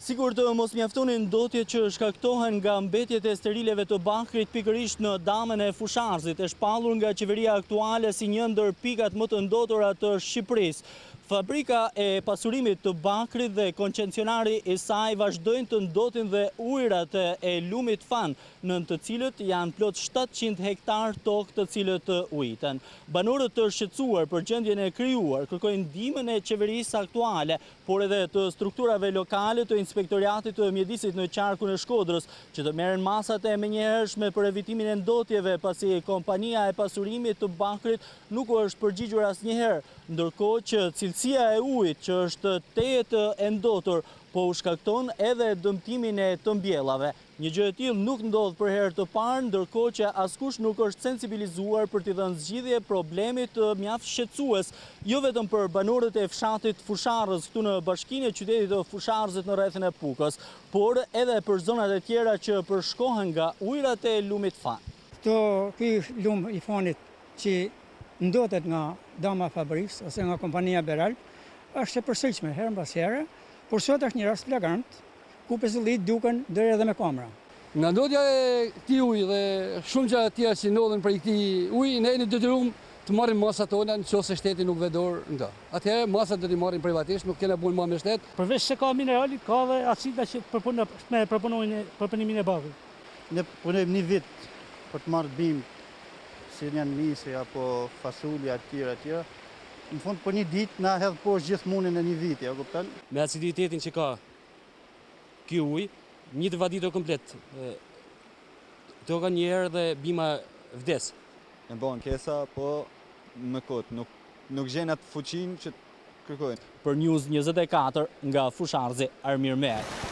Sigur të mos mjaftonin ndotjet që shkaktohen nga mbetjet e sterileve të Bakrit pikërisht në damën e Fusharzit, e shpallur nga qeveria aktuale si një ndër pikat më të ndotura të Shqipërisë. Fabrika e pasurimit të Bakrit dhe koncesionari i saj vazhdojnë të ndotin dhe ujërat e lumit Fan, nën të cilët janë plot 700 hektar tokë të cilët ujiten. Banorët të shqetësuar për gjendjen e krijuar kërkojnë ndihmën e qeverisë aktuale, por edhe të strukturave lokale të Inspektoriatit të Mjedisit në qarkun e Shkodrës, që të merren masat e menjëhershme për evitimin e ndotjeve, pasi kompania e pasurimit të Bakrit nuk është përgjigjur asnjëherë, ndërkohë që cilësia e ujit që është tejet e ndotur po u shkakton edhe dëmtimin e të mbjellave. Një gjë e tillë nuk ndodh për herë të parë, ndërkohë që askush nuk është sensibilizuar për t'i dhënë zgjidhje problemit mjaft shqetësues, jo vetëm për banorët e fshatit Fusharrës këtu në bashkinë e qytetit të Fusharzit në rrethin e Pukës, por edhe për zonat e tjera që përshkohen nga ujërat e lumit Fan. Ky lum i Fanit që ndotet nga dama fabrikës ose nga kompania Beral është e përsëritshme herë mbas here, por sot është një rast flagrant ku pezullit duken deri edhe me kamera. Nga ndotja e këtij uji dhe shumë gjëra të tjera që ndodhen për këtij uji, ne jemi detyruar të marrim masat tona nëse shteti nuk vë dorë në to. Atëherë masat do t'i marrim privatisht, nuk kena punë më me shtet. Përveç se ka minerali, ka dhe acida që proponojnë përpunimin e bakrit. Ne punojmë një vit për të marrë bimë, si janë misi apo fasulja e tjera. Në fund për një ditë na hedh poshtë gjithë munën e një viti, a kupton? Me aciditetin që ka ky ujë, një të vaditur komplet. Toka një herë dhe bima vdes. E bën kesa, po më kot, nuk gjen atë fuqinë që kërkojnë. Për News 24 nga Fusharzi, Armir Meaj.